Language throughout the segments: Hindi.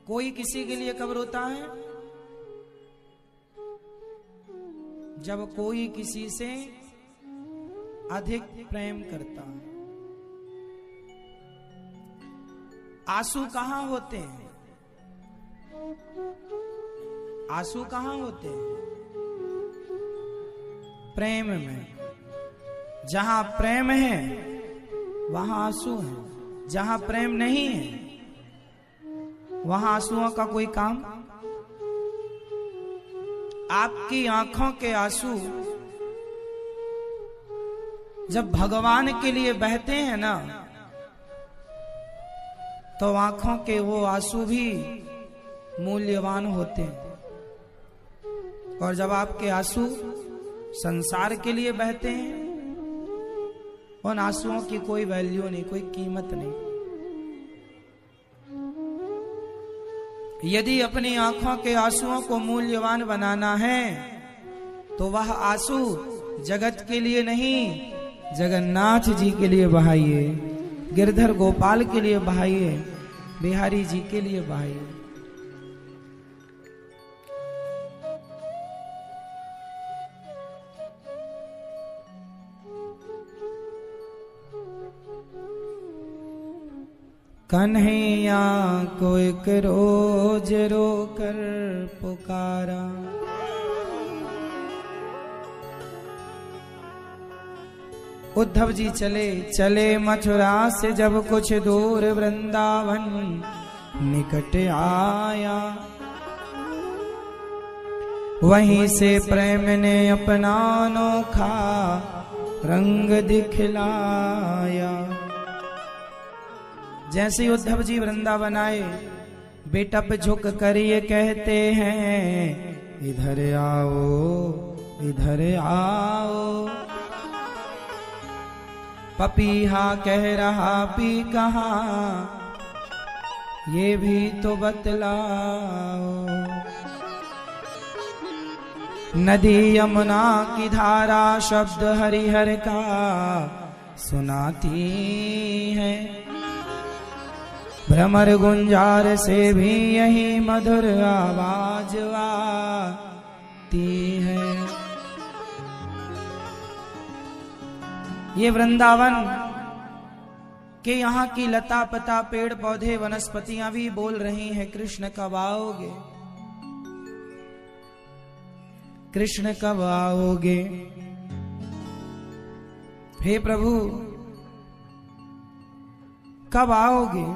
कोई किसी के लिए कब रोता है? जब कोई किसी से अधिक प्रेम करता है। आंसू कहां होते हैं? आंसू कहां होते हैं? प्रेम में। जहां प्रेम है वहां आंसू है, जहां प्रेम नहीं है वहां आंसुओं का कोई काम। आपकी आंखों के आंसू जब भगवान के लिए बहते हैं ना, तो आंखों के वो आंसू भी मूल्यवान होते हैं। और जब आपके आंसू संसार के लिए बहते हैं, उन आंसुओं की कोई वैल्यू नहीं, कोई कीमत नहीं। यदि अपनी आंखों के आंसुओं को मूल्यवान बनाना है तो वह आंसू जगत के लिए नहीं, जगन्नाथ जी के लिए बहाइए, गिरधर गोपाल के लिए बहाइए, बिहारी जी के लिए बहाइए। कन्हैया को एक रोज रोकर पुकारा, उद्धव जी चले चले मथुरा से जब कुछ दूर वृंदावन निकट आया। वहीं से प्रेम ने अपना अनोखा रंग दिखलाया। जैसे उद्धव जी वृंदावन आए, बेटप झुक कर ये कहते हैं, इधर आओ इधर आओ। पपीहा कह रहा पी कहाँ, ये भी तो बतलाओ। नदी यमुना की धारा शब्द हरिहर का सुनाती है। भ्रमर गुंजार से भी यही मधुर आवाज आती है। ये वृंदावन के यहाँ की लता पता पेड़ पौधे वनस्पतियां भी बोल रही हैं, कृष्ण कब आओगे, कृष्ण कब आओगे। हे प्रभु कब आओगे।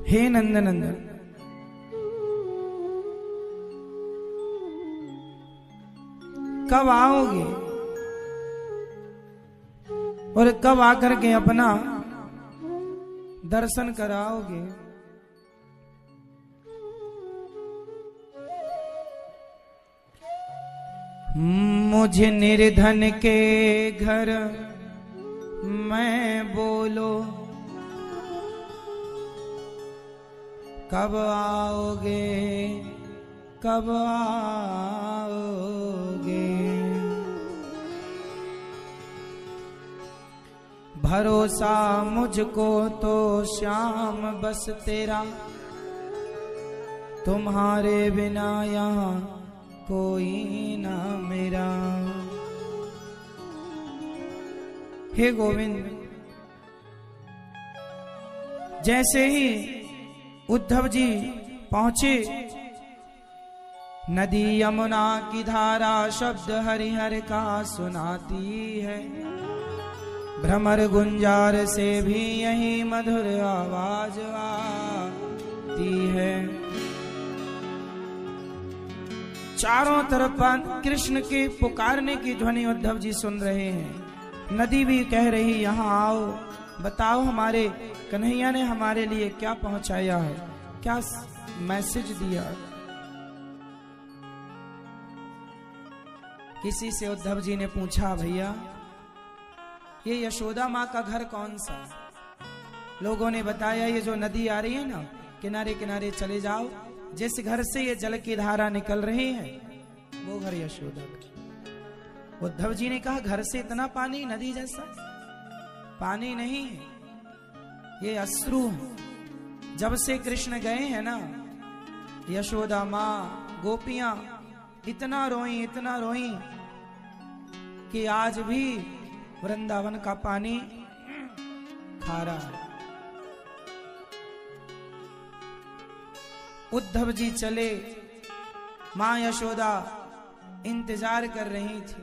हे नंदनंदन कब आओगे और कब आकर के अपना दर्शन कराओगे। मुझे निर्धन के घर मैं बोलो, कब आओगे कब आओगे। भरोसा मुझको तो श्याम बस तेरा, तुम्हारे बिना यहाँ कोई ना मेरा। हे गोविंद, जैसे ही उद्धव जी पहुंचे, नदी यमुना की धारा शब्द हरिहर का सुनाती है। भ्रमर गुंजार से भी यही मधुर आवाज आती है। चारों तरफ कृष्ण के पुकारने की ध्वनि उद्धव जी सुन रहे हैं। नदी भी कह रही, यहाँ आओ, बताओ हमारे कन्हैया ने हमारे लिए क्या पहुंचाया है, क्या मैसेज दिया। किसी से उद्धव जी ने पूछा, भैया ये यशोदा माँ का घर कौन सा। लोगों ने बताया, ये जो नदी आ रही है ना, किनारे किनारे चले जाओ, जिस घर से ये जल की धारा निकल रही है वो घर यशोदा का। उद्धव जी ने कहा घर से इतना पानी, नदी जैसा पानी नहीं, ये अश्रु है। जब से कृष्ण गए हैं ना, यशोदा माँ गोपियां इतना रोई कि आज भी वृंदावन का पानी खारा है। उद्धव जी चले, मां यशोदा इंतजार कर रही थी।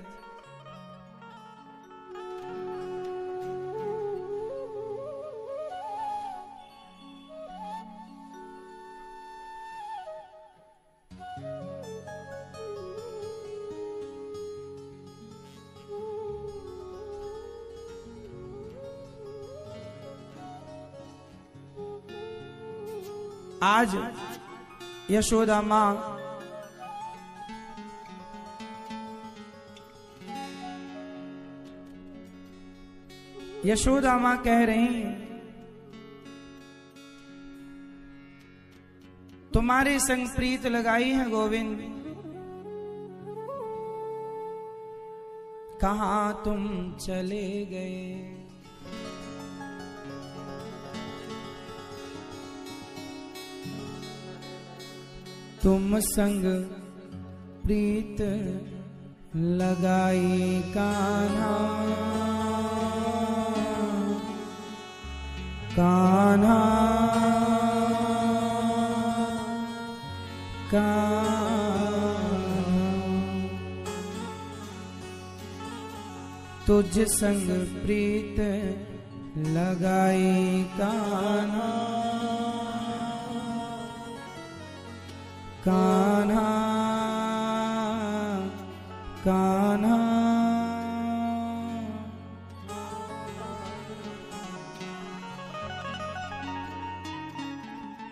आज यशोदा मां कह रही हैं, तुम्हारे संग प्रीत लगाई है गोविंद, कहां तुम चले गए। तुम संग प्रीत लगाई कान्हा, कान्हा कान्हा, तुझ संग प्रीत लगाई कान्हा, कान्हा कान्हा।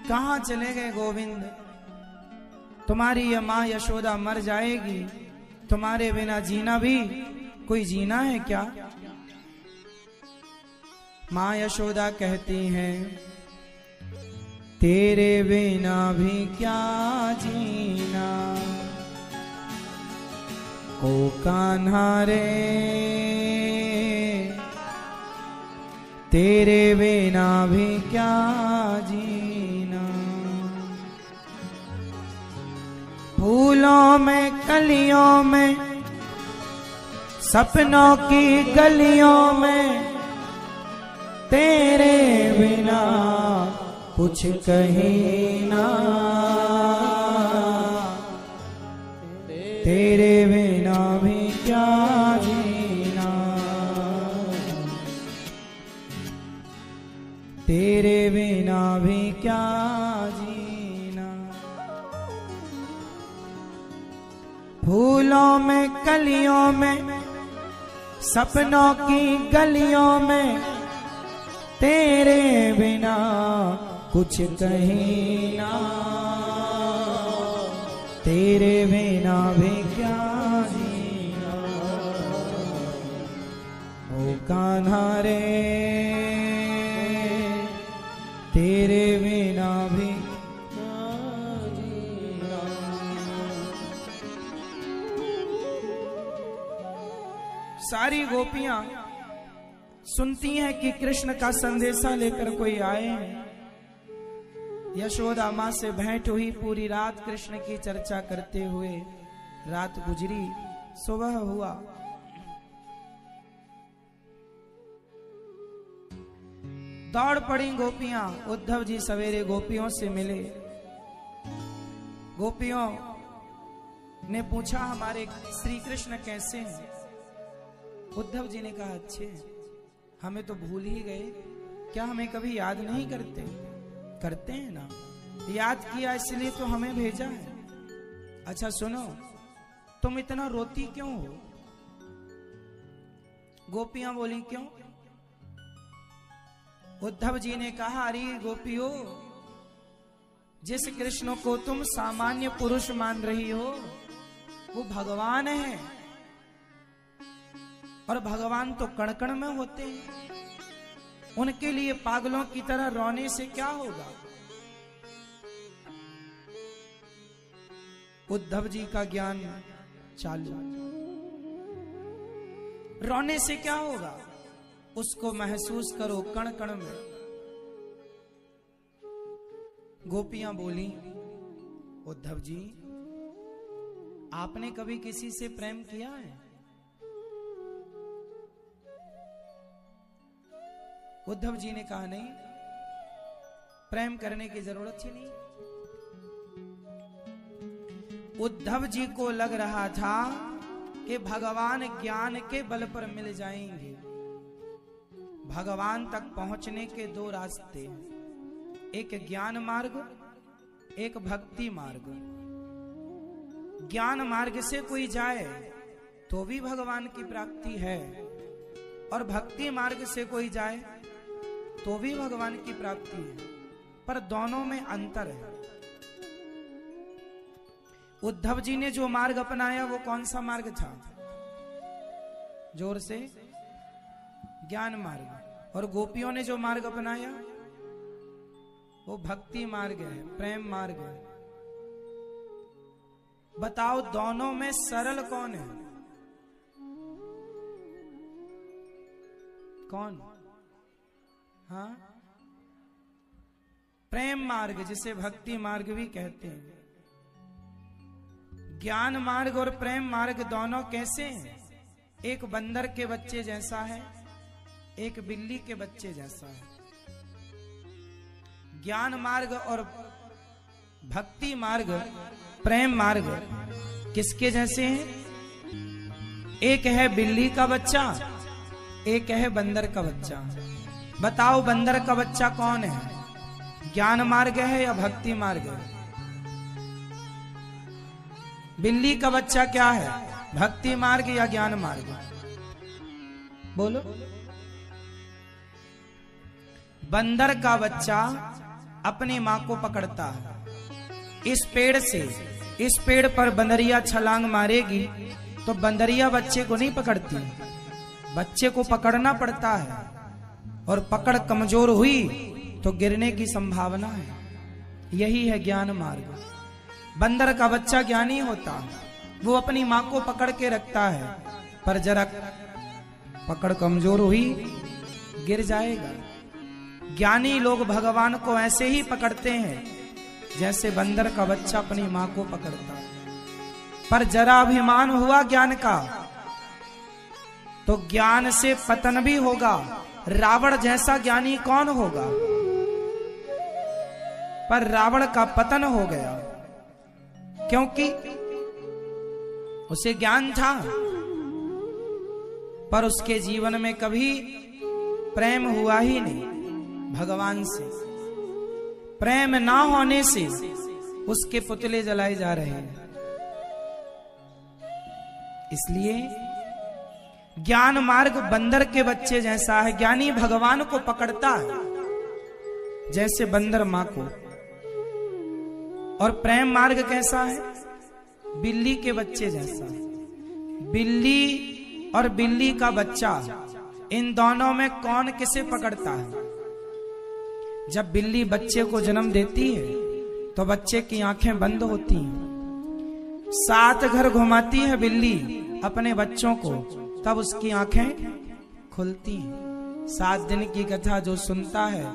कहाँ चले गए गोविंद? तुम्हारी ये माँ यशोदा मर जाएगी, तुम्हारे बिना जीना भी कोई जीना है क्या? माँ यशोदा कहती हैं, तेरे बिना भी क्या जीना, ओ कान्हा रे, तेरे बिना भी क्या जीना। फूलों में कलियों में, सपनों की गलियों में, तेरे बिना कुछ कहीं ना, तेरे बिना भी क्या जीना, तेरे बिना भी क्या जीना। फूलों में कलियों में, सपनों की गलियों में, तेरे बिना कुछ कहीं ना, तेरे बिना भी क्या जीना, ओ कान्हा रे, तेरे बिना भी क्या जीना। सारी गोपियां सुनती हैं कि कृष्ण का संदेशा लेकर कोई आए हैं। यशोदा माँ से भेंट हुई, पूरी रात कृष्ण की चर्चा करते हुए रात गुजरी, सुबह हुआ। दौड़ पड़ी गोपियां, उद्धव जी सवेरे गोपियों से मिले। गोपियों ने पूछा, हमारे श्री कृष्ण कैसे हैं? उद्धव जी ने कहा, अच्छे हैं, हमें तो भूल ही गए, क्या हमें कभी याद नहीं करते? करते हैं ना, याद किया इसलिए तो हमें भेजा है। अच्छा सुनो, तुम इतना रोती क्यों हो? गोपियां बोली, क्यों? उद्धव जी ने कहा, अरे गोपियों, जिस कृष्ण को तुम सामान्य पुरुष मान रही हो, वो भगवान है, और भगवान तो कण कण में होते हैं। उनके लिए पागलों की तरह रोने से क्या होगा? उद्धव जी का ज्ञान चालू। रोने से क्या होगा, उसको महसूस करो कण कण में। गोपियां बोली, उद्धव जी आपने कभी किसी से प्रेम किया है? उद्धव जी ने कहा नहीं, प्रेम करने की जरूरत ही नहीं। उद्धव जी को लग रहा था कि भगवान ज्ञान के बल पर मिल जाएंगे। भगवान तक पहुंचने के दो रास्ते, एक ज्ञान मार्ग, एक भक्ति मार्ग। ज्ञान मार्ग से कोई जाए तो भी भगवान की प्राप्ति है, और भक्ति मार्ग से कोई जाए तो भी भगवान की प्राप्ति है, पर दोनों में अंतर है। उद्धव जी ने जो मार्ग अपनाया वो कौन सा मार्ग था? जोर से, ज्ञान मार्ग। और गोपियों ने जो मार्ग अपनाया वो भक्ति मार्ग है, प्रेम मार्ग है। बताओ दोनों में सरल कौन है? कौन? हाँ, प्रेम मार्ग, जिसे भक्ति मार्ग भी कहते हैं। ज्ञान मार्ग और प्रेम मार्ग दोनों कैसे हैं? एक बंदर के बच्चे जैसा है, एक बिल्ली के बच्चे जैसा है। ज्ञान मार्ग और भक्ति मार्ग, प्रेम मार्ग किसके जैसे हैं? एक है बिल्ली का बच्चा, एक है बंदर का बच्चा। बताओ बंदर का बच्चा कौन है? ज्ञान मार्ग है या भक्ति मार्ग है? बिल्ली का बच्चा क्या है? भक्ति मार्ग या ज्ञान मार्ग? बोलो। बंदर का बच्चा अपनी मां को पकड़ता है। इस पेड़ से, इस पेड़ पर बंदरिया छलांग मारेगी तो बंदरिया बच्चे को नहीं पकड़ती, बच्चे को पकड़ना पड़ता है, और पकड़ कमजोर हुई तो गिरने की संभावना है। यही है ज्ञान मार्ग। बंदर का बच्चा ज्ञानी होता, वो अपनी मां को पकड़ के रखता है, पर जरा पकड़ कमजोर हुई गिर जाएगा। ज्ञानी लोग भगवान को ऐसे ही पकड़ते हैं जैसे बंदर का बच्चा अपनी मां को पकड़ता है। पर जरा अभिमान हुआ ज्ञान का तो ज्ञान से पतन भी होगा। रावण जैसा ज्ञानी कौन होगा? पर रावण का पतन हो गया, क्योंकि उसे ज्ञान था पर उसके जीवन में कभी प्रेम हुआ ही नहीं भगवान से। प्रेम ना होने से उसके पुतले जलाए जा रहे हैं। इसलिए ज्ञान मार्ग बंदर के बच्चे जैसा है। ज्ञानी भगवान को पकड़ता है जैसे बंदर मां को। और प्रेम मार्ग कैसा है? बिल्ली के बच्चे जैसा। बिल्ली और बिल्ली का बच्चा, इन दोनों में कौन किसे पकड़ता है? जब बिल्ली बच्चे को जन्म देती है तो बच्चे की आंखें बंद होती हैं। 7 घर घुमाती है बिल्ली अपने बच्चों को, तब उसकी आंखें खुलती हैं। 7 दिन की कथा जो सुनता है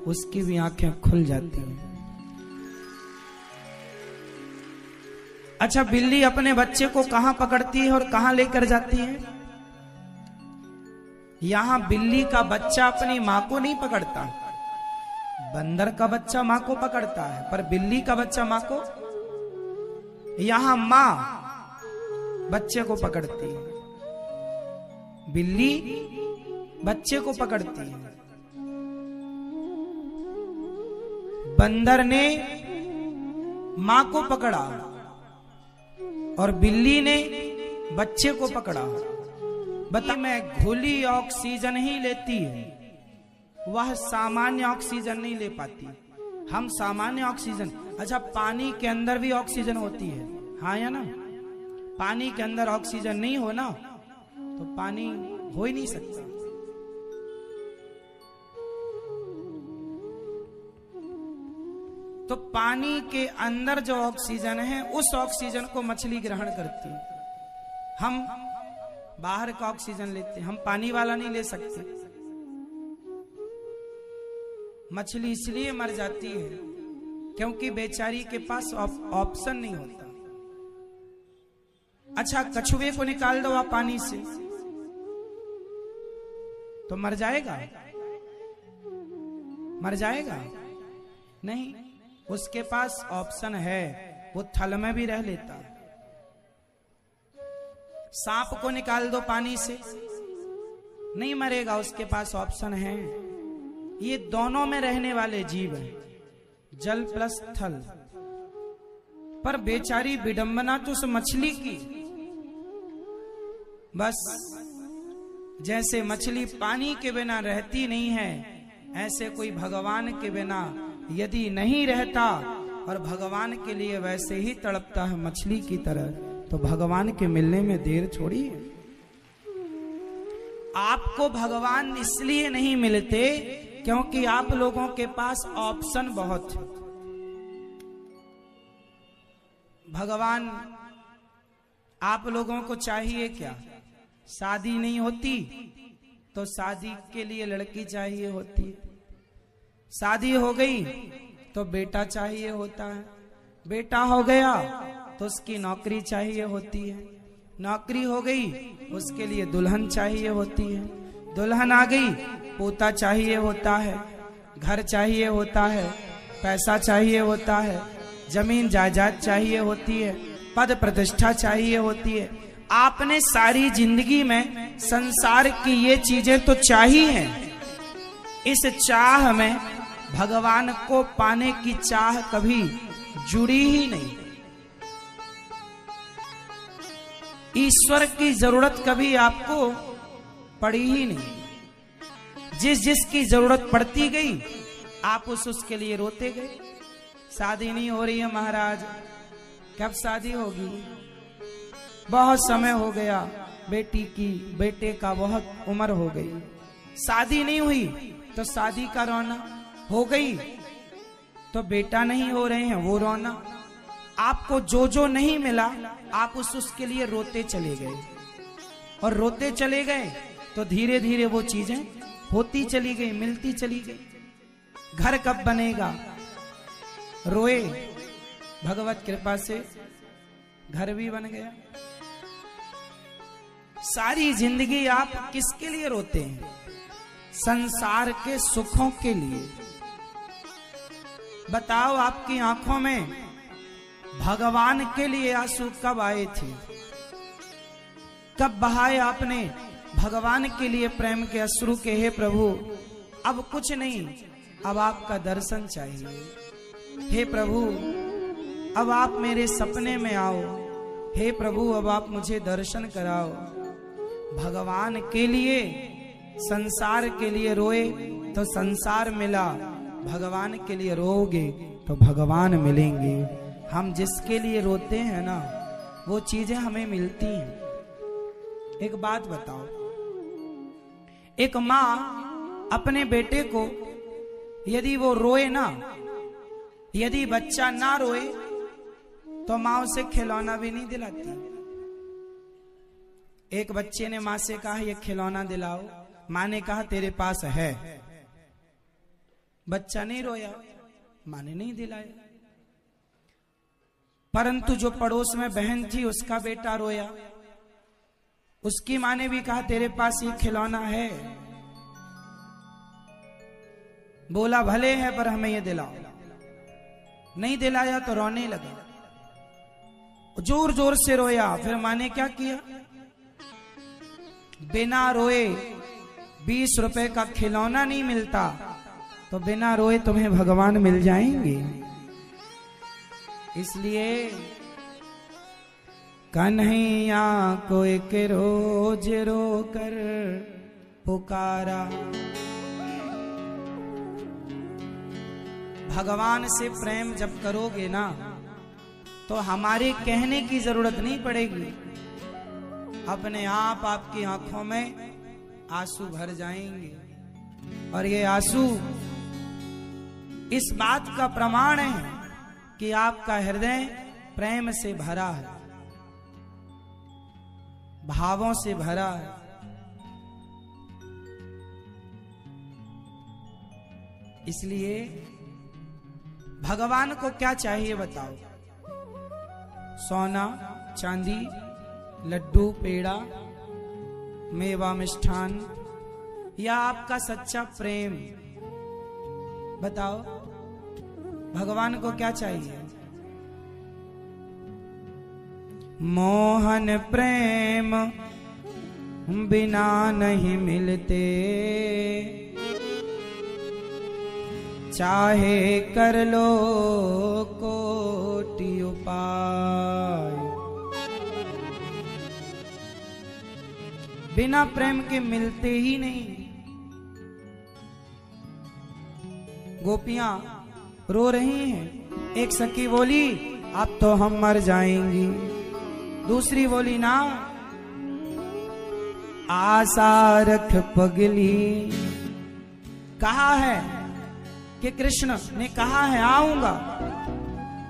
उसकी भी आंखें खुल जाती हैं। अच्छा, बिल्ली अपने बच्चे को कहां पकड़ती है और कहां लेकर जाती है? यहां बिल्ली का बच्चा अपनी मां को नहीं पकड़ता। बंदर का बच्चा मां को पकड़ता है, पर बिल्ली का बच्चा मां को। यहां मां बच्चे को पकड़ती है, बिल्ली बच्चे को पकड़ती है। बंदर ने मां को पकड़ा और बिल्ली ने बच्चे को पकड़ा। बता, मैं घुली ऑक्सीजन ही लेती है, वह सामान्य ऑक्सीजन नहीं ले पाती। हम सामान्य ऑक्सीजन, अच्छा पानी के अंदर भी ऑक्सीजन होती है, हाँ या ना? पानी के अंदर ऑक्सीजन नहीं हो ना तो पानी हो ही नहीं सकता। तो पानी के अंदर जो ऑक्सीजन है उस ऑक्सीजन को मछली ग्रहण करती है। हम बाहर का ऑक्सीजन लेते, हम पानी वाला नहीं ले सकते। मछली इसलिए मर जाती है क्योंकि बेचारी के पास ऑप्शन नहीं होता। अच्छा, कछुए को निकाल दो आप पानी से तो मर जाएगा? मर जाएगा नहीं, उसके पास ऑप्शन है, वो थल में भी रह लेता है। सांप को निकाल दो पानी से, नहीं मरेगा, उसके पास ऑप्शन है। ये दोनों में रहने वाले जीव हैं, जल प्लस थल। पर बेचारी विडंबना तो उस मछली की, बस जैसे मछली पानी के बिना रहती नहीं है, ऐसे कोई भगवान के बिना यदि नहीं रहता और भगवान के लिए वैसे ही तड़पता है मछली की तरह, तो भगवान के मिलने में देर थोड़ी है। आपको भगवान इसलिए नहीं मिलते क्योंकि आप लोगों के पास ऑप्शन बहुत है। भगवान आप लोगों को चाहिए क्या? शादी नहीं होती तो शादी के लिए लड़की चाहिए होती है, शादी हो गई तो बेटा चाहिए होता है, बेटा हो गया तो उसकी नौकरी चाहिए होती है, नौकरी हो गई उसके लिए दुल्हन चाहिए होती है, दुल्हन आ गई पोता चाहिए होता है, घर चाहिए होता है, पैसा चाहिए होता है, जमीन जायदाद चाहिए होती है, पद प्रतिष्ठा चाहिए होती है। आपने सारी जिंदगी में संसार की ये चीजें तो चाहिए हैं, इस चाह में भगवान को पाने की चाह कभी जुड़ी ही नहीं। ईश्वर की जरूरत कभी आपको पड़ी ही नहीं। जिस जिसकी जरूरत पड़ती गई आप उसके लिए रोते गए। शादी नहीं हो रही है महाराज, कब शादी होगी? बहुत समय हो गया, बेटी की बेटे का बहुत उम्र हो गई, शादी नहीं हुई तो शादी का रोना, हो गई तो बेटा नहीं हो रहे हैं वो रोना। आपको जो जो नहीं मिला आप उसके लिए रोते चले गए, और रोते चले गए तो धीरे धीरे वो चीजें होती चली गई, मिलती चली गई। घर कब बनेगा? रोए, भगवत कृपा से घर भी बन गया। सारी जिंदगी आप किसके लिए रोते हैं? संसार के सुखों के लिए। बताओ, आपकी आंखों में भगवान के लिए आंसू कब आए थे? कब बहाए आपने भगवान के लिए प्रेम के अश्रु के? हे प्रभु, अब कुछ नहीं, अब आपका दर्शन चाहिए। हे प्रभु, अब आप मेरे सपने में आओ। हे प्रभु, अब आप मुझे दर्शन कराओ। भगवान के लिए, संसार के लिए रोए तो संसार मिला, भगवान के लिए रोओगे तो भगवान मिलेंगे। हम जिसके लिए रोते हैं ना, वो चीजें हमें मिलती हैं। एक बात बताओ, एक माँ अपने बेटे को यदि वो रोए ना, यदि बच्चा ना रोए तो माँ उसे खिलौना भी नहीं दिलाती। एक बच्चे ने माँ से कहा ये खिलौना दिलाओ, माँ ने कहा तेरे पास है। बच्चा नहीं रोया, माँ ने नहीं दिलाया। परंतु जो पड़ोस में बहन थी उसका बेटा रोया, उसकी माँ ने भी कहा तेरे पास ये खिलौना है। बोला भले है पर हमें ये दिलाओ। नहीं दिलाया तो रोने लगा, जोर जोर से रोया। फिर माँ ने क्या किया? बिना रोए 20 रुपए का खिलौना नहीं मिलता, तो बिना रोए तुम्हें भगवान मिल जाएंगे। इसलिए कन्हैया को एक रोज रो कर पुकारा। भगवान से प्रेम जब करोगे ना, तो हमारे कहने की जरूरत नहीं पड़ेगी, अपने आप आपकी आंखों में आंसू भर जाएंगे। और ये आंसू इस बात का प्रमाण है कि आपका हृदय प्रेम से भरा है। भावों से भरा है। इसलिए भगवान को क्या चाहिए बताओ? सोना, चांदी, लड्डू, पेड़ा, मेवा, मिष्ठान, या आपका सच्चा प्रेम? बताओ भगवान को क्या चाहिए? मोहन प्रेम बिना नहीं मिलते, चाहे कर लो कोटि उपाय। बिना प्रेम के मिलते ही नहीं। गोपियां रो रही हैं। एक सखी बोली अब तो हम मर जाएंगी। दूसरी बोली ना, आशा रख पगली। कहा है कि कृष्ण ने कहा है आऊंगा,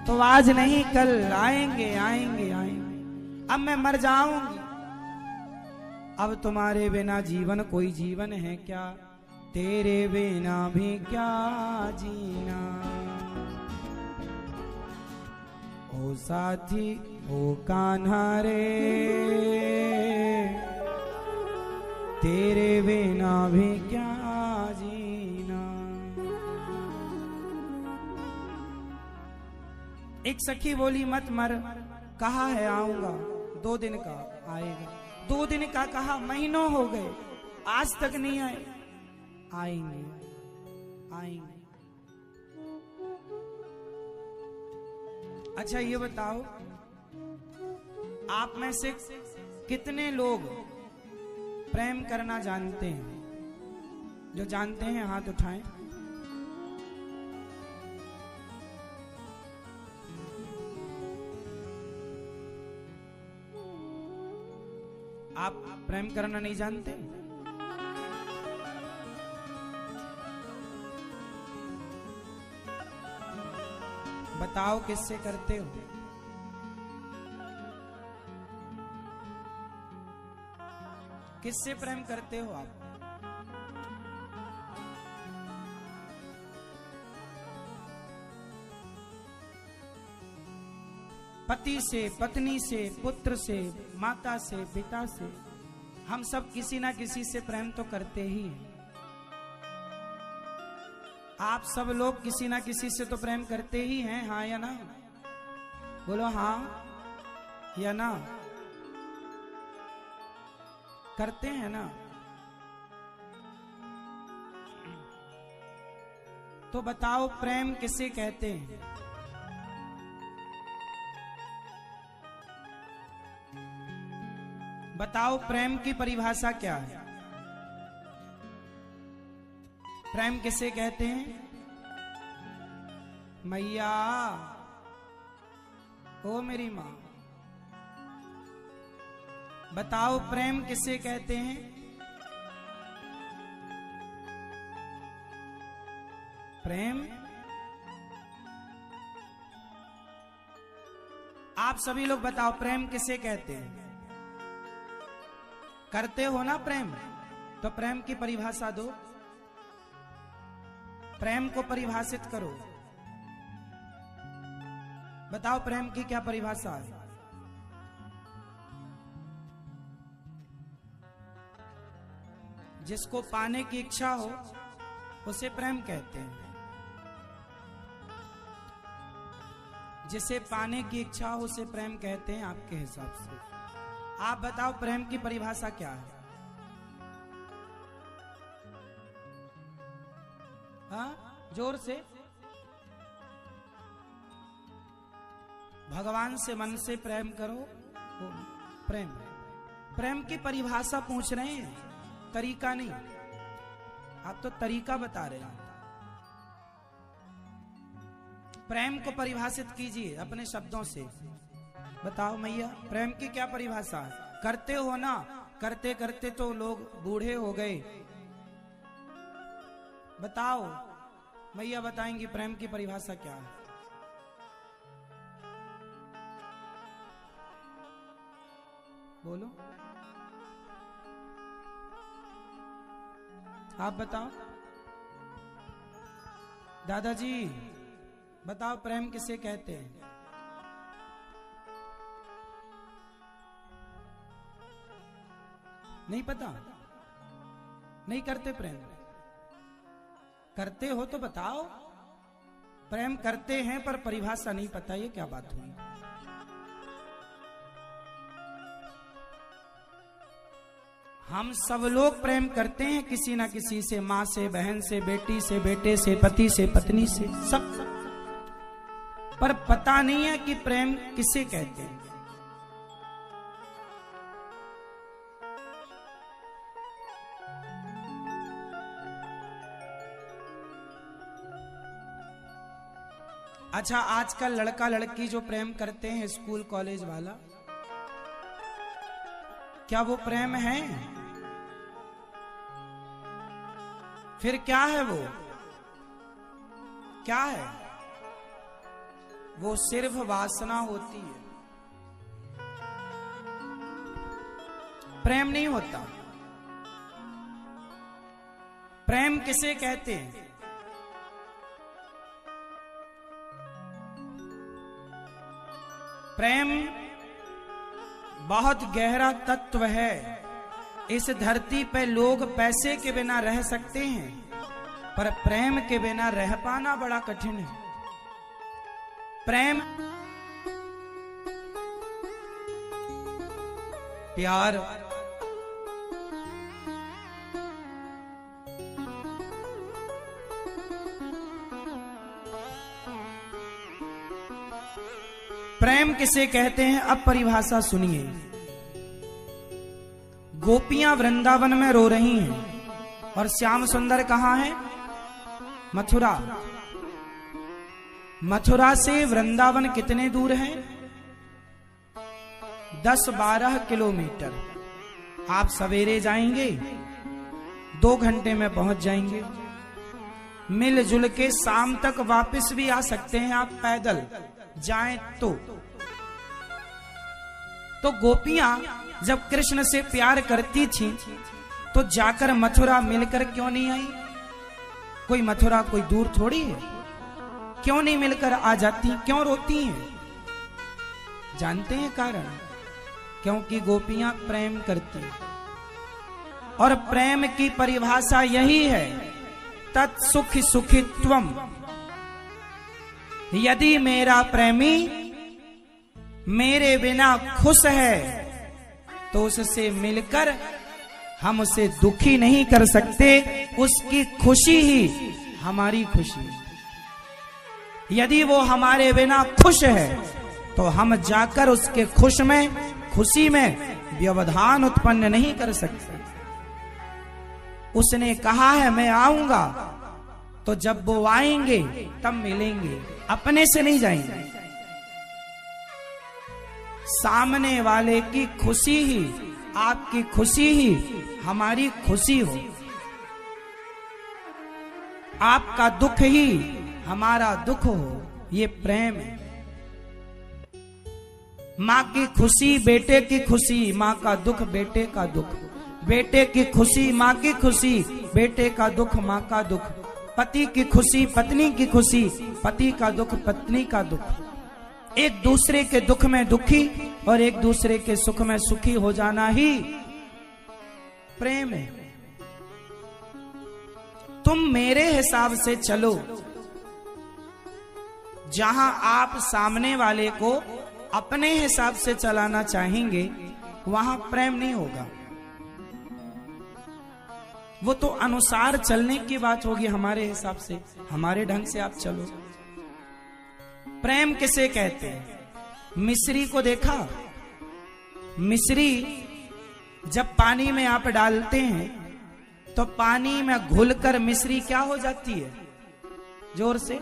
तो आज नहीं कल आएंगे आएंगे आएंगे। अब मैं मर जाऊंगी। अब तुम्हारे बिना जीवन कोई जीवन है क्या? तेरे बिना भी क्या जीना। ओ साथी ओ कान्हा रे, तेरे बिना भी क्या जीना। एक सखी बोली मत मर, कहा है आऊंगा, 2 दिन का आएगा। 2 दिन का कहा, महीनों हो गए आज तक नहीं आए। आएंगे आएंगे। अच्छा ये बताओ, आप में से कितने लोग प्रेम करना जानते हैं? जो जानते हैं हाथ उठाएं। आप प्रेम करना नहीं जानते? बताओ किससे करते हो? किससे प्रेम करते हो आप? पति से, पत्नी से, पुत्र से, माता से, पिता से। हम सब किसी ना किसी से प्रेम तो करते ही हैं। आप सब लोग किसी ना किसी से तो प्रेम करते ही हैं, हाँ या ना? बोलो हाँ या ना। करते हैं ना? तो बताओ प्रेम किसे कहते हैं? बताओ प्रेम की परिभाषा क्या है? प्रेम किसे कहते हैं? मैया, ओ मेरी मां, बताओ प्रेम किसे कहते हैं? प्रेम आप सभी लोग बताओ प्रेम किसे कहते हैं? करते हो ना प्रेम? तो प्रेम की परिभाषा दो। प्रेम को परिभाषित करो। बताओ प्रेम की क्या परिभाषा है? जिसको पाने की इच्छा हो उसे प्रेम कहते हैं। जिसे पाने की इच्छा हो उसे प्रेम कहते हैं आपके हिसाब से। आप बताओ प्रेम की परिभाषा क्या है? हाँ, जोर से। भगवान से मन से प्रेम करो, वो प्रेम। प्रेम की परिभाषा पूछ रहे हैं, तरीका नहीं। आप तो तरीका बता रहे हैं। प्रेम को परिभाषित कीजिए अपने शब्दों से। बताओ मैया प्रेम की क्या परिभाषा है? करते हो ना? करते करते तो लोग बूढ़े हो गए। बताओ मैया, बताएंगी प्रेम की परिभाषा क्या है? बोलो, आप बताओ दादाजी, बताओ प्रेम किसे कहते हैं? नहीं पता? नहीं करते प्रेम? करते हो तो बताओ। प्रेम करते हैं पर परिभाषा नहीं पता, ये क्या बात हुई? हम सब लोग प्रेम करते हैं किसी ना किसी से, माँ से, बहन से, बेटी से, बेटे से, पति से, पत्नी से, सब। पर पता नहीं है कि प्रेम किसे कहते हैं। अच्छा, आजकल लड़का लड़की जो प्रेम करते हैं स्कूल कॉलेज वाला, क्या वो प्रेम है? फिर क्या है वो? क्या है वो? सिर्फ वासना होती है, प्रेम नहीं होता। प्रेम किसे कहते हैं? प्रेम बहुत गहरा तत्व है। इस धरती पे लोग पैसे के बिना रह सकते हैं, पर प्रेम के बिना रह पाना बड़ा कठिन है। प्रेम, प्यार, प्रेम किसे कहते हैं? अब परिभाषा सुनिए। गोपियां वृंदावन में रो रही हैं और श्याम सुंदर कहां है? मथुरा। मथुरा से वृंदावन कितने दूर है? 10-12 किलोमीटर। आप सवेरे जाएंगे 2 घंटे में पहुंच जाएंगे। मिलजुल के शाम तक वापस भी आ सकते हैं आप पैदल जाएं तो गोपियां जब कृष्ण से प्यार करती थी तो जाकर मथुरा मिलकर क्यों नहीं आई? कोई मथुरा कोई दूर थोड़ी है, क्यों नहीं मिलकर आ जाती? क्यों रोती हैं? जानते हैं कारण? क्योंकि गोपियां प्रेम करती हैं। और प्रेम की परिभाषा यही है, तत्सुख सुखित्वम। यदि मेरा प्रेमी मेरे बिना खुश है तो उससे मिलकर हम उसे दुखी नहीं कर सकते। उसकी खुशी ही हमारी खुशी। यदि वो हमारे बिना खुश है तो हम जाकर उसके खुशी में व्यवधान उत्पन्न नहीं कर सकते। उसने कहा है मैं आऊंगा, तो जब वो आएंगे तब मिलेंगे, अपने से नहीं जाएंगे। सामने वाले की खुशी ही, आपकी खुशी ही हमारी खुशी हो, आपका दुख ही हमारा दुख हो, ये प्रेम है। माँ की खुशी बेटे की खुशी, माँ का दुख बेटे का दुख, बेटे की खुशी माँ की खुशी, बेटे का दुख माँ का दुख, पति की खुशी पत्नी की खुशी, पति का दुख पत्नी का दुख। एक दूसरे के दुख में दुखी और एक दूसरे के सुख में सुखी हो जाना ही प्रेम है। तुम मेरे हिसाब से चलो, जहां आप सामने वाले को अपने हिसाब से चलाना चाहेंगे वहां प्रेम नहीं होगा। वो तो अनुसार चलने की बात होगी, हमारे हिसाब से, हमारे ढंग से आप चलो। प्रेम किसे कहते हैं? मिश्री को देखा? मिश्री जब पानी में आप डालते हैं तो पानी में घुलकर मिश्री क्या हो जाती है? जोर से,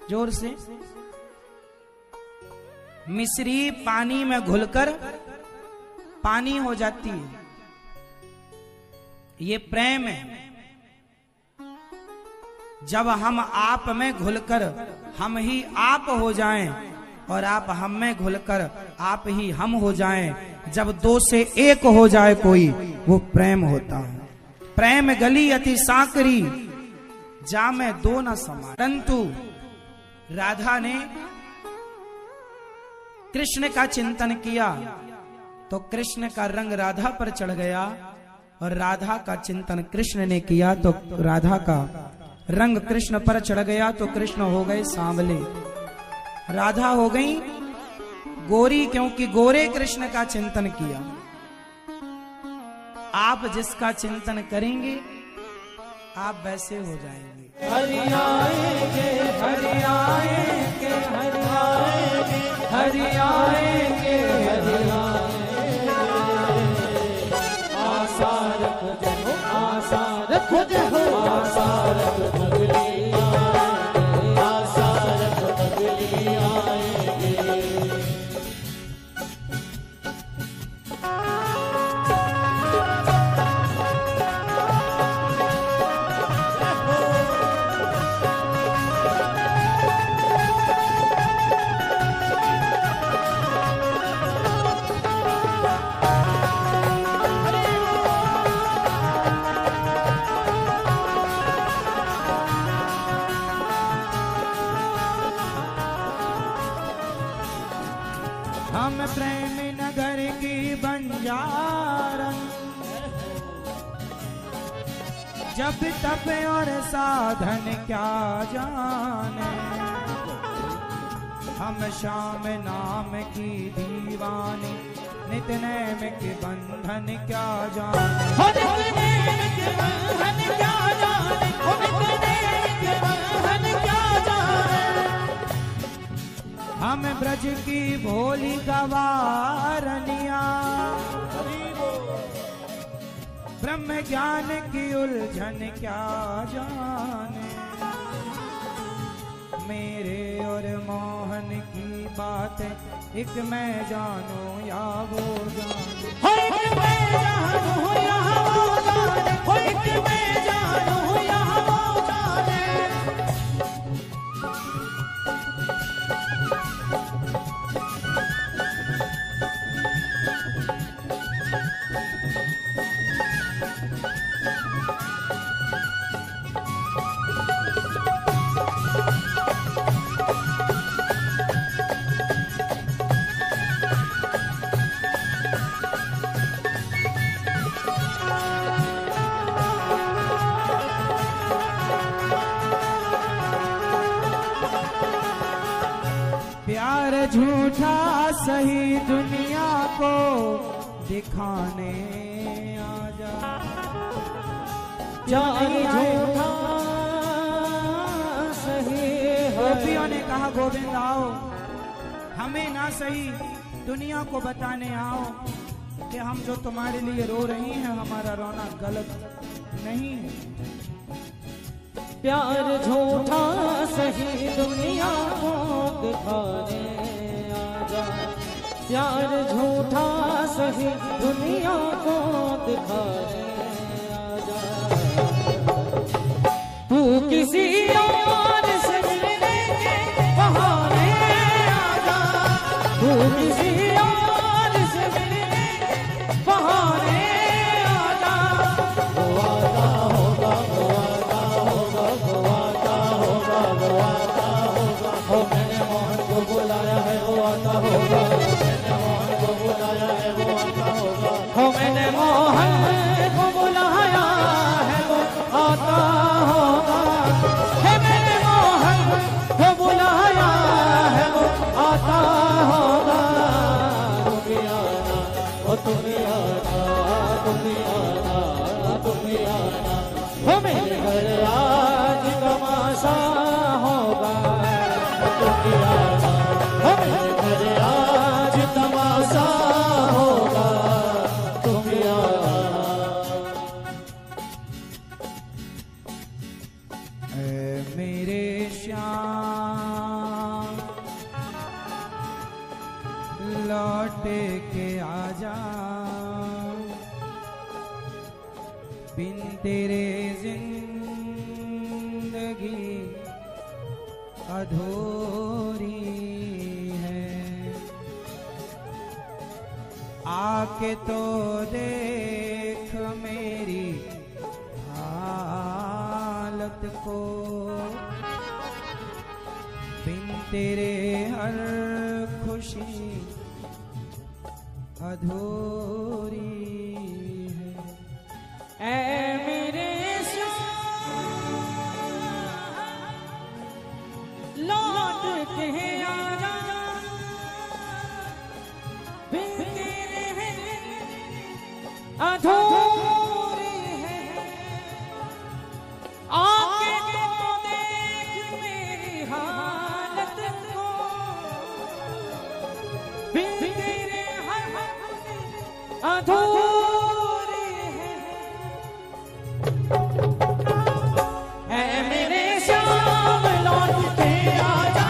जोर से। मिश्री पानी में घुलकर पानी हो जाती है। ये प्रेम है। जब हम आप में घुलकर हम ही आप हो जाएं और आप हम में घुलकर आप ही हम हो जाएं, जब दो से एक हो जाए कोई, वो प्रेम होता है। प्रेम गली अति साकरी, जामे दो न समा। परंतु राधा ने कृष्ण का चिंतन किया तो कृष्ण का रंग राधा पर चढ़ गया, और राधा का चिंतन कृष्ण ने किया तो राधा का रंग कृष्ण पर चढ़ गया, तो कृष्ण हो गए सांवले, राधा हो गई गोरी, क्योंकि गोरे कृष्ण का चिंतन किया। आप जिसका चिंतन करेंगे आप वैसे हो जाएंगे। हरि आएंगे, हरि आएंगे, हरि आएंगे, हरि आएंगे, हरि आएंगे। आशा रख जहो, आशा रख जहो, आशा रख पगली आएंगे, आशा रख पगली आएंगे। हम प्रेम नगर की बंजारन, जब तप और साधन क्या जाने। हम श्याम नाम की दीवानी, नित नैम के बंधन क्या जाने। हो नित नैम के बंधन क्या जाने, हो नित नैम के बंधन क्या जाने। हम ब्रज की भोली गवारनिया, ब्रह्म ज्ञान की उलझन क्या जाने। मेरे और मोहन की बातें एक मैं जानू या वो जाने। हो एक मैं जानू या वो जाने, हो एक मैं जानू या वो जाने। प्यार झूठा सही दुनिया को दिखाने आ जा। प्यार झूठा सही गोपियों ने कहा गोविंद आओ, हमें ना सही दुनिया को बताने आओ कि हम जो तुम्हारे लिए रो रही हैं हमारा रोना गलत नहीं है। प्यार झूठा सही दुनिया को दिखाने आजा। प्यार झूठा सही दुनिया को दिखाने आजा। तू किसी और से मिलने के बहाने आजा। तू किसी और से मिलने के बहाने आजा। वो आता होगा, वो आता होगा, वो आता होगा, वो आता होगा। हो मैंने मोहन को बुलाया है, वो आता होगा। मैंने मोहन को बुलाया है, वो आता होगा। हो मैंने मोहन को बुलाया है, वो आता होगा। है मैंने मोहन को बुलाया है, वो आता होगा। तुम भी आना, ओ तुम भी आना, तुम भी आना, तुम भी आना। हो मेरे घर आज तमाशा होगा। तुम भी आना, हो मेरे घर आज तमाशा होगा। तुम भी आना। ऐ मेरे श्याम लौट के आजा, बिन तेरे जिंदगी अधूरी है। आके तो देख मेरी हालत को, बिन तेरे हर खुशी अधूरी है। ऐ मेरे लौट के आजा, बिन तेरे अधूरी है। आके तो देख मेरी हालत को, बिन तेरे हर अधूरी है। ऐ मेरे श्याम लौट के आजा,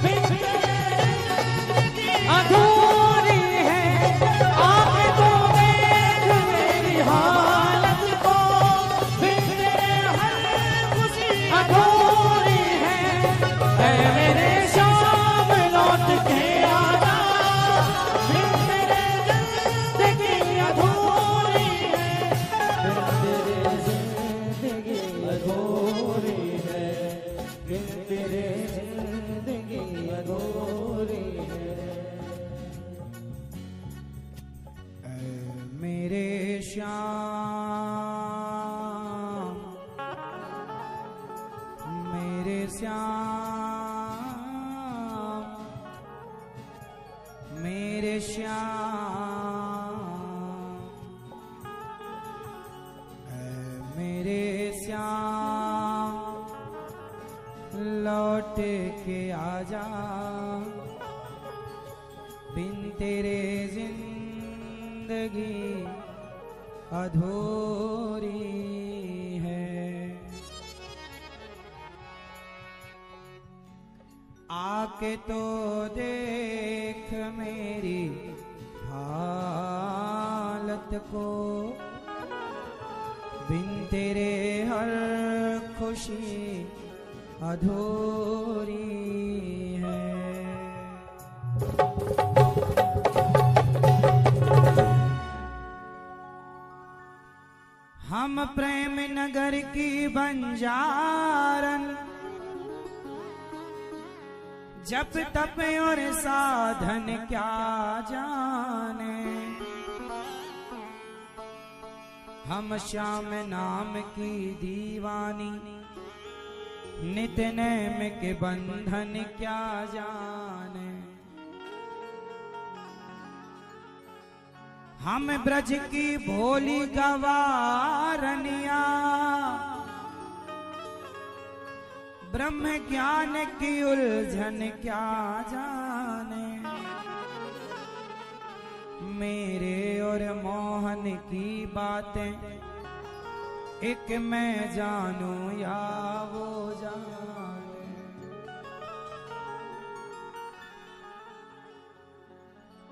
बिन तेरे अधूरी है। आके तो देख मेरी हालत को, बिन तेरे हर खुशी अधूरी है। ऐ मेरे श्याम लौट के आजा, बिन तेरे जिंदगी अधूरी है। बिन तेरे जिंदगी अधूरी है। बिन तेरे जिंदगी अधूरी है। ऐ मेरे श्याम, मेरे श्याम, मेरे श्याम, ऐ मेरे श्याम लौट के आजा, बिन तेरे जिंदगी अधूरी है। आके तो देख मेरी हालत को, बिन तेरे हर खुशी अधूरी है। हम प्रेम नगर की बंजारन, जप तप और साधन क्या जाने। हम श्याम नाम की दीवानी, नित नैम के बंधन क्या जाने। हम ब्रज की भोली गवारनिया, ब्रह्म ज्ञान की उलझन क्या जाने। मेरे और मोहन की बातें एक मैं जानूं या वो जाने।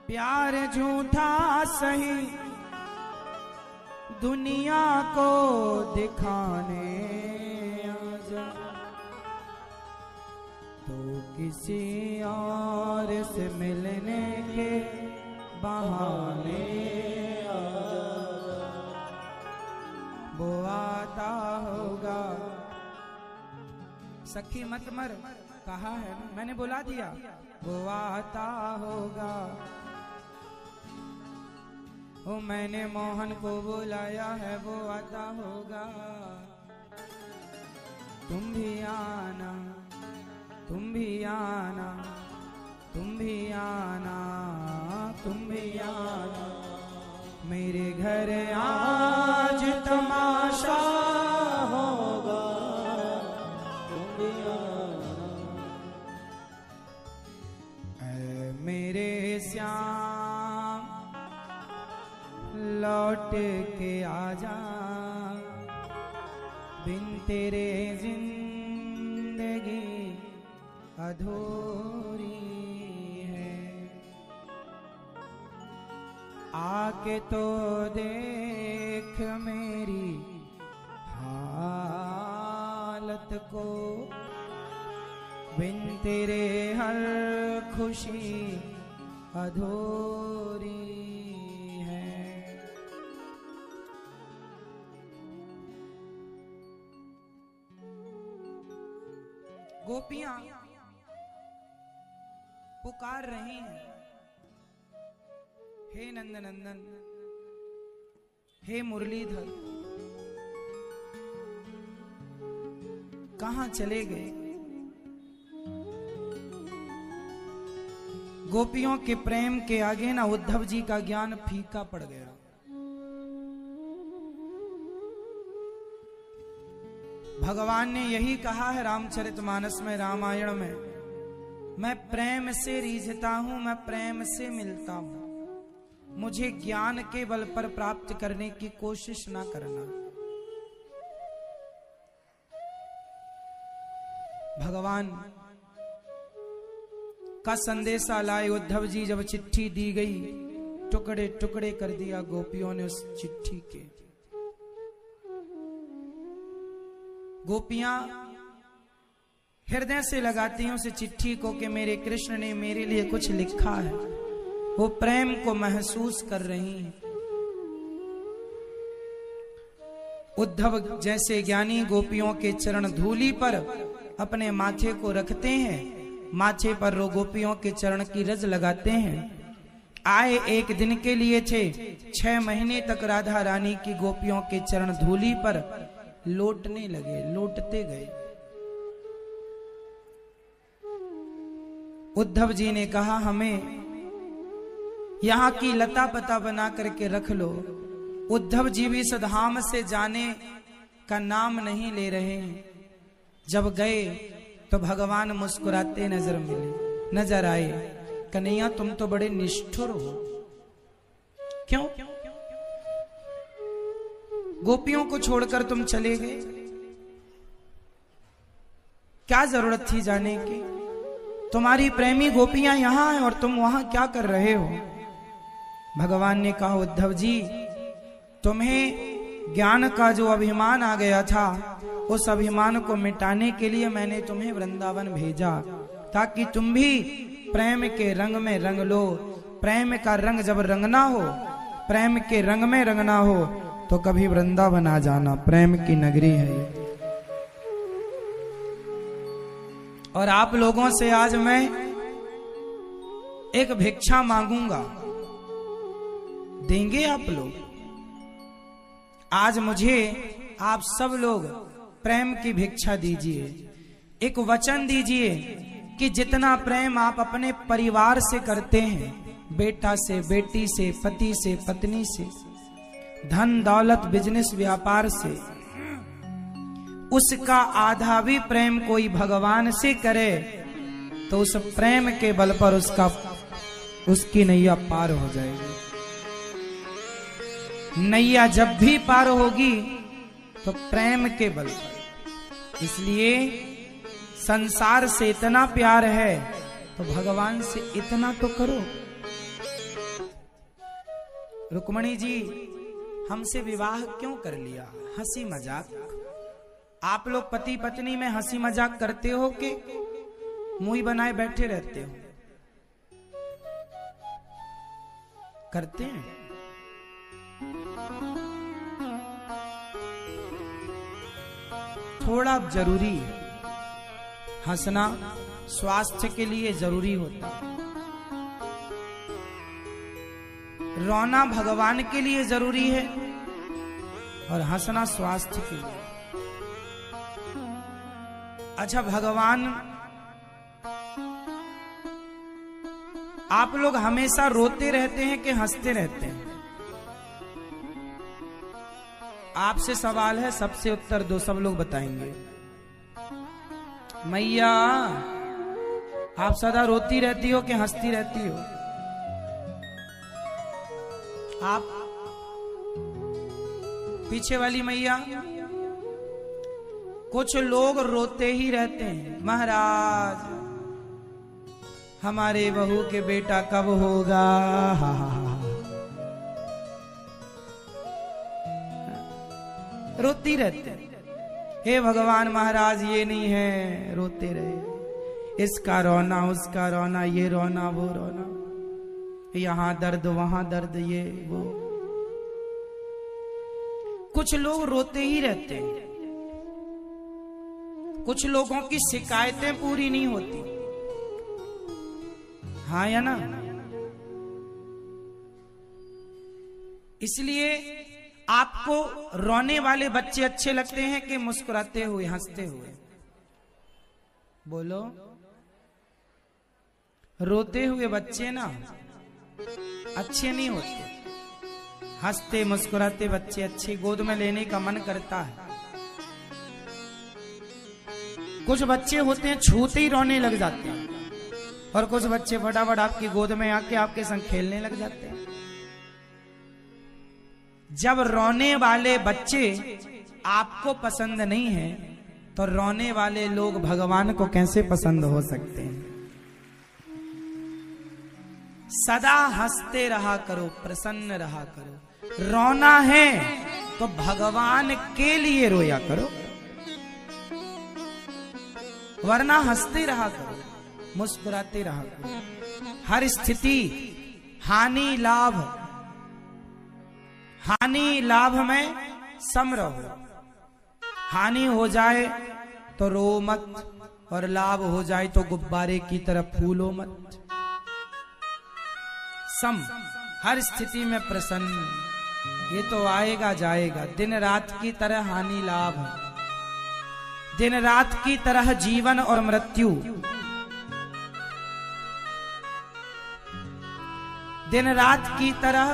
प्यार झूठा सही दुनिया को दिखाने आजा, तो किसी और से मिलने के बहाने वो आता होगा। सखी मत मर कहा है, मैंने बुला दिया, वो आता होगा। ओ मैंने मोहन को बुलाया है, वो आता होगा। तुम भी आना, तुम भी आना, तुम भी आना, तुम भी आना मेरे घर आज तमाशा होगा। तुम भी आना, ऐ मेरे श्याम लौट के आजा, बिन तेरे जिंदगी अधूरी है। आके तो देख मेरी हालत को, बिन तेरे हर खुशी अधूरी गोपियां पुकार रही हैं, हे नंदनंदन, हे मुरलीधर, कहां चले गए? गोपियों के प्रेम के आगे ना उद्धव जी का ज्ञान फीका पड़ गया। भगवान ने यही कहा है रामचरितमानस में, रामायण में, मैं प्रेम से रीझता हूं, मैं प्रेम से मिलता हूं, मुझे ज्ञान के बल पर प्राप्त करने की कोशिश ना करना। भगवान का संदेशा लाए उद्धव जी। जब चिट्ठी दी गई, टुकड़े टुकड़े कर दिया गोपियों ने उस चिट्ठी के। गोपियां हृदय से लगाती हैं उस चिट्ठी को कि मेरे कृष्ण ने मेरे लिए कुछ लिखा है। वो प्रेम को महसूस कर रही हैं। उद्धव जैसे ज्ञानी गोपियों के चरण धूलि पर अपने माथे को रखते हैं, माथे पर रो गोपियों के चरण की रज लगाते हैं। आए एक दिन के लिए थे, 6 महीने तक राधा रानी की गोपियों के चरण धूलि पर लौटने लगे, लौटते गए। उद्धव जी ने कहा हमें यहां की लता पता बना करके रख लो। उद्धव जी भी सधाम से जाने का नाम नहीं ले रहे हैं। जब गए तो भगवान मुस्कुराते नजर आए। कन्हैया तुम तो बड़े निष्ठुर हो। क्यों? गोपियों को छोड़कर तुम चले गए, क्या जरूरत थी जाने की? तुम्हारी प्रेमी गोपियां यहां हैं और तुम वहां क्या कर रहे हो? भगवान ने कहा उद्धव जी, तुम्हें ज्ञान का जो अभिमान आ गया था, उस अभिमान को मिटाने के लिए मैंने तुम्हें वृंदावन भेजा, ताकि तुम भी प्रेम के रंग में रंग लो। प्रेम का रंग जब रंगना हो, प्रेम के रंग में रंगना हो, तो कभी वृंदावन आ जाना, प्रेम की नगरी है ये। और आप लोगों से आज मैं एक भिक्षा मांगूंगा, देंगे आप लोग? आज मुझे आप सब लोग प्रेम की भिक्षा दीजिए। एक वचन दीजिए कि जितना प्रेम आप अपने परिवार से करते हैं, बेटा से, बेटी से, पति से, पत्नी से, धन दौलत बिजनेस व्यापार से, उसका आधा भी प्रेम कोई भगवान से करे तो उस प्रेम के बल पर उसकी नैया पार हो जाएगी। नैया जब भी पार होगी तो प्रेम के बल पर। इसलिए संसार से इतना प्यार है तो भगवान से इतना तो करो। रुक्मणी जी हमसे विवाह क्यों कर लिया? हंसी मजाक। आप लोग पति पत्नी में हंसी मजाक करते हो कि मुंह बनाए बैठे रहते हो? करते हैं। थोड़ा जरूरी है हंसना, स्वास्थ्य के लिए जरूरी होता है। रोना भगवान के लिए जरूरी है और हंसना स्वास्थ्य के लिए। अच्छा, भगवान आप लोग हमेशा रोते रहते हैं कि हंसते रहते हैं? आपसे सवाल है, सबसे उत्तर दो, सब लोग बताएंगे। मैया आप सदा रोती रहती हो कि हंसती रहती हो? आप पीछे वाली मैया? कुछ लोग रोते ही रहते हैं, महाराज हमारे बहू के बेटा कब होगा, हा हा हा। रोती रहते हैं। हे भगवान महाराज ये नहीं है, रोते रहे। इसका रोना, उसका रोना, ये रोना, वो रोना, यहां दर्द, वहां दर्द, ये वो। कुछ लोग रोते ही रहते हैं, कुछ लोगों की शिकायतें पूरी नहीं होती, हाँ या ना? इसलिए आपको रोने वाले बच्चे अच्छे लगते हैं कि मुस्कुराते हुए हंसते हुए? बोलो। रोते हुए बच्चे ना अच्छे नहीं होते, हंसते मुस्कुराते बच्चे अच्छे, गोद में लेने का मन करता है। कुछ बच्चे होते हैं छूते ही रोने लग जाते हैं, और कुछ बच्चे फटाफट आपकी गोद में आके आपके संग खेलने लग जाते हैं। जब रोने वाले बच्चे आपको पसंद नहीं है तो रोने वाले लोग भगवान को कैसे पसंद हो सकते हैं? सदा हंसते रहा करो, प्रसन्न रहा करो। रोना है तो भगवान के लिए रोया करो, वरना हंसते रहा करो, मुस्कुराते रहा करो। हर स्थिति हानि लाभ में सम रहो। हानि हो जाए तो रो मत, और लाभ हो जाए तो गुब्बारे की तरफ फूलो मत। सम, हर स्थिति में प्रसन्न। ये तो आएगा जाएगा, दिन रात की तरह हानि लाभ, दिन रात की तरह जीवन और मृत्यु, दिन रात की तरह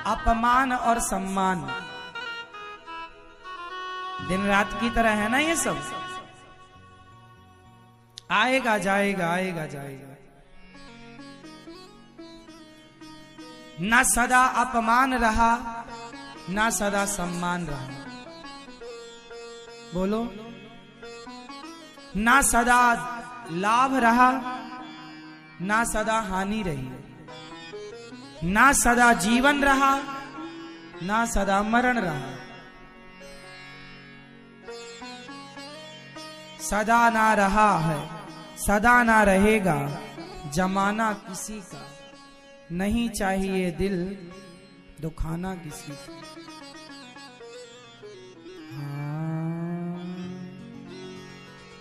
अपमान और सम्मान, दिन रात की तरह है ना ये सब। आएगा जाएगा, आएगा जाएगा। ना सदा अपमान रहा, ना सदा सम्मान रहा। बोलो। ना सदा लाभ रहा, ना सदा हानि रही। ना सदा जीवन रहा, ना सदा मरण रहा। सदा ना रहा है, सदा ना रहेगा, जमाना किसी का। नहीं चाहिए दिल दुखाना किसी का। हाँ,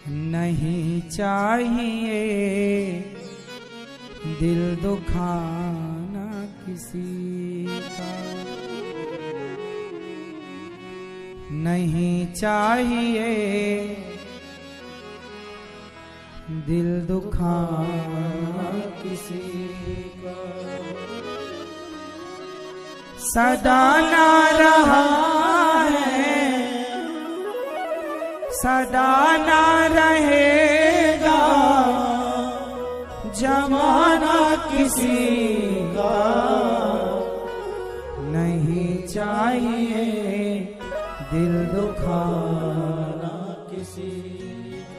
नहीं चाहिए दिल दुखाना किसी का। नहीं चाहिए दिल दुखाना किसी का। सदा ना रहा है, सदा ना रहेगा, जमाना किसी का। नहीं चाहिए दिल दुखाना किसी का।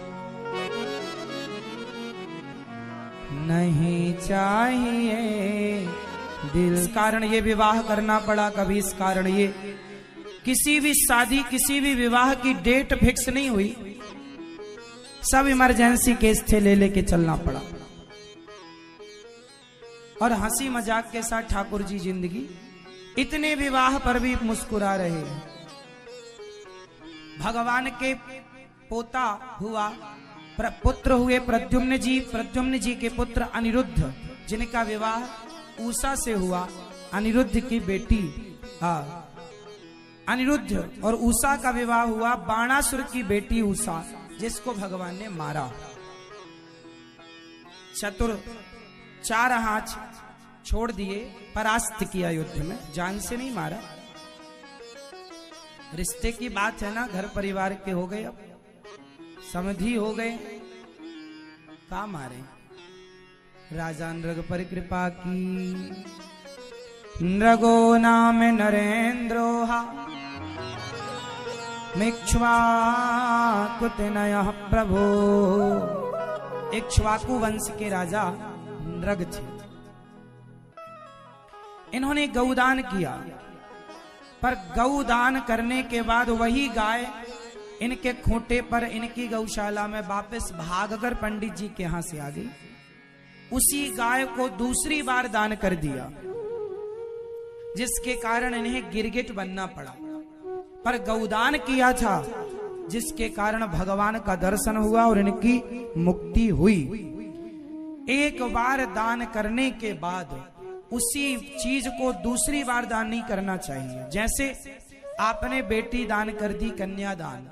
नहीं चाहिए दिल। इस कारण ये विवाह करना पड़ा, कभी इस कारण ये किसी भी शादी, किसी भी विवाह की डेट फिक्स नहीं हुई, सब इमरजेंसी केस थे, ले लेके चलना पड़ा। और हंसी मजाक के साथ ठाकुर जी जिंदगी, इतने विवाह पर भी मुस्कुरा रहे हैं। भगवान के पोता हुआ, पुत्र हुए प्रद्युम्न जी के पुत्र अनिरुद्ध, जिनका विवाह उषा से हुआ। अनिरुद्ध की बेटी, अनिरुद्ध और उषा का विवाह हुआ बाणासुर की बेटी उषा, जिसको भगवान ने मारा। चतुर 4 हाथ छोड़ दिए, परास्त किया युद्ध में, जान से नहीं मारा। रिश्ते की बात है ना, घर परिवार के हो गए, अब समधी हो गए, का मारे। राजा नृग पर कृपा की, नृगो नाम नरेंद्रोहा, मिक्ष्वाकुतनयः प्रभो। इक्ष्वाकु वंश के राजा नृग थे। इन्होंने गौदान किया, पर गौदान करने के बाद वही गाय इनके खूंटे पर, इनकी गौशाला में वापस भागकर पंडित जी के यहां से आ गई। उसी गाय को दूसरी बार दान कर दिया, जिसके कारण इन्हें गिरगिट बनना पड़ा। पर गौदान किया था, जिसके कारण भगवान का दर्शन हुआ और इनकी मुक्ति हुई। एक बार दान करने के बाद उसी चीज को दूसरी बार दान नहीं करना चाहिए। जैसे आपने बेटी दान कर दी, कन्यादान।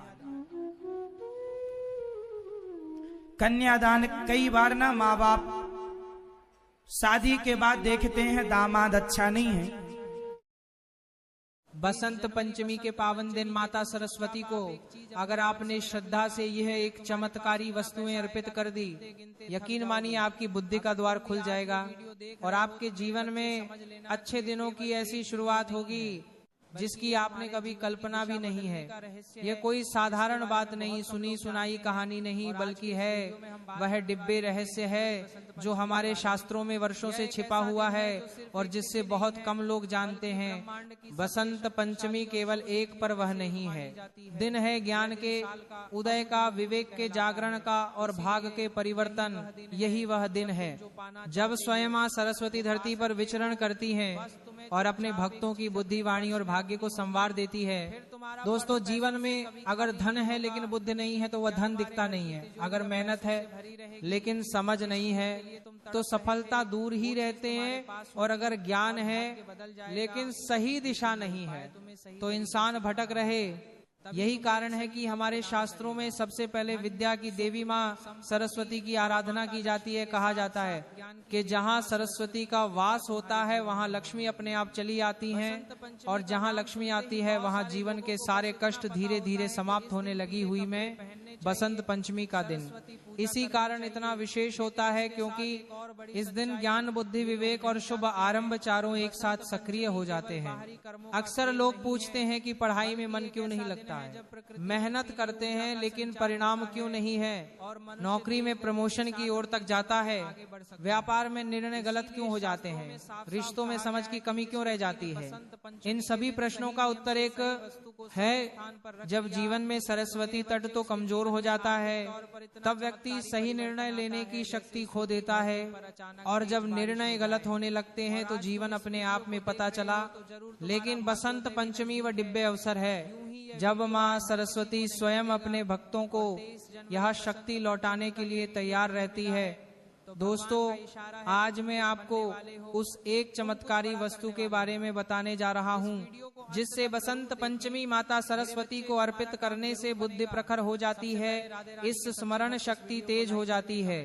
कन्यादान कई बार ना माँ बाप शादी के बाद देखते हैं दामाद अच्छा नहीं है। बसंत पंचमी के पावन दिन माता सरस्वती को अगर आपने श्रद्धा से यह एक चमत्कारी वस्तुएं अर्पित कर दी, यकीन मानिए आपकी बुद्धि का द्वार खुल जाएगा और आपके जीवन में अच्छे दिनों की ऐसी शुरुआत होगी जिसकी आपने कभी कल्पना भी नहीं है। यह कोई साधारण बात नहीं, सुनी सुनाई कहानी नहीं, बल्कि है वह दिव्य रहस्य है जो हमारे शास्त्रों में वर्षों से छिपा हुआ है और जिससे बहुत कम लोग जानते हैं। बसंत पंचमी केवल एक पर्व नहीं है, दिन है ज्ञान के उदय का, विवेक के जागरण का और भाग के परिवर्तन। यही वह दिन है जब स्वयं मां सरस्वती धरती पर विचरण करती हैं और अपने भक्तों की बुद्धि, वाणी और भाग्य को संवार देती है। दोस्तों, जीवन में अगर धन है लेकिन बुद्धि नहीं है तो वह धन दिखता नहीं है। अगर मेहनत है लेकिन समझ नहीं है तो सफलता दूर ही रहते हैं। और अगर ज्ञान है लेकिन सही दिशा नहीं है तो इंसान भटक रहे। यही कारण है कि हमारे शास्त्रों में सबसे पहले विद्या की देवी माँ सरस्वती की आराधना की जाती है। कहा जाता है कि जहाँ सरस्वती का वास होता है वहाँ लक्ष्मी अपने आप चली आती हैं और जहाँ लक्ष्मी आती है वहाँ जीवन के सारे कष्ट धीरे धीरे समाप्त होने लगी हुई में बसंत पंचमी का दिन इसी कारण इतना विशेष होता है क्योंकि इस दिन ज्ञान, बुद्धि, विवेक और शुभ आरंभ चारों एक साथ सक्रिय हो जाते हैं। अक्सर लोग पूछते हैं कि पढ़ाई में मन क्यों नहीं लगता है, मेहनत करते हैं लेकिन परिणाम क्यों नहीं है, नौकरी में प्रमोशन की ओर तक जाता है, व्यापार में निर्णय गलत क्यों हो जाते हैं, रिश्तों में समझ की कमी क्यों रह जाती है। इन सभी प्रश्नों का उत्तर एक है, जब जीवन में सरस्वती तट तो कमजोर हो जाता है तब व्यक्ति सही निर्णय लेने की शक्ति खो देता है और जब निर्णय गलत होने लगते हैं तो जीवन अपने आप में पता चला। लेकिन बसंत पंचमी वह दिव्य अवसर है जब माँ सरस्वती स्वयं अपने भक्तों को यह शक्ति लौटाने के लिए तैयार रहती है। दोस्तों, आज मैं आपको उस एक चमत्कारी वस्तु के बारे में बताने जा रहा हूँ जिससे बसंत पंचमी माता सरस्वती को अर्पित करने से बुद्धि प्रखर हो जाती है, इस स्मरण शक्ति तेज हो जाती है,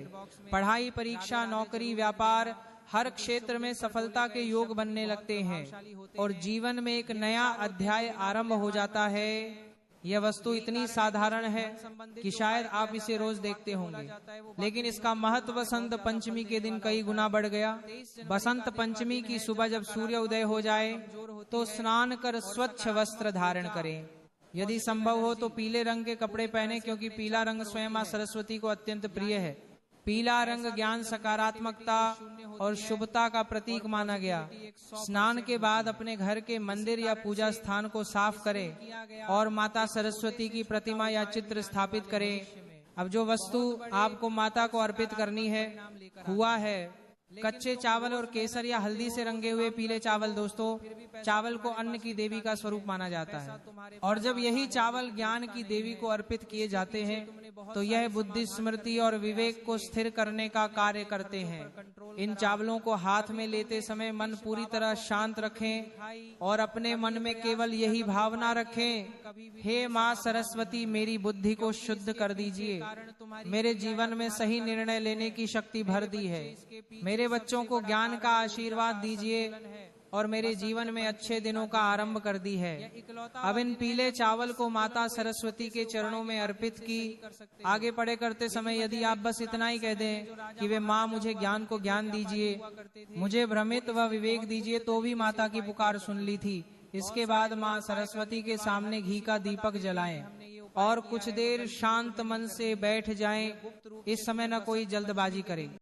पढ़ाई, परीक्षा, नौकरी, व्यापार हर क्षेत्र में सफलता के योग बनने लगते हैं और जीवन में एक नया अध्याय आरंभ हो जाता है। यह वस्तु इतनी साधारण है कि शायद आप इसे रोज देखते होंगे, लेकिन इसका महत्व बसंत पंचमी के दिन कई गुना बढ़ गया। बसंत पंचमी की सुबह जब सूर्य उदय हो जाए तो स्नान कर स्वच्छ वस्त्र धारण करें। यदि संभव हो तो पीले रंग के कपड़े पहने, क्योंकि पीला रंग स्वयं मां सरस्वती को अत्यंत प्रिय है। पीला रंग ज्ञान, सकारात्मकता और शुभता का प्रतीक माना गया। स्नान के बाद अपने घर के मंदिर या पूजा स्थान को साफ करें और माता सरस्वती की प्रतिमा या चित्र स्थापित करें। अब जो वस्तु आपको माता को अर्पित करनी है हुआ है कच्चे चावल और केसर या हल्दी से रंगे हुए पीले चावल। दोस्तों, चावल को अन्न की देवी का स्वरूप माना जाता है और जब यही चावल ज्ञान की देवी को अर्पित किए जाते हैं तो यह बुद्धि, स्मृति और विवेक को स्थिर करने का कार्य करते हैं। इन चावलों को हाथ में लेते समय मन पूरी तरह शांत रखें और अपने मन में केवल यही भावना रखें, हे माँ सरस्वती, मेरी बुद्धि को शुद्ध कर दीजिए, मेरे जीवन में सही निर्णय लेने की शक्ति भर दी है, मेरे बच्चों को ज्ञान का आशीर्वाद दीजिए और मेरे जीवन में अच्छे दिनों का आरंभ कर दी है। अब इन पीले चावल को माता सरस्वती के चरणों में अर्पित की। आगे पढ़े करते समय यदि आप बस इतना ही कह दें कि वे माँ मुझे ज्ञान को ज्ञान दीजिए, मुझे भ्रमित व विवेक दीजिए, तो भी माता की पुकार सुन ली थी। इसके बाद माँ सरस्वती के सामने घी का दीपक जलाएं और कुछ देर शांत मन से बैठ जाएं। इस समय न कोई जल्दबाजी करे।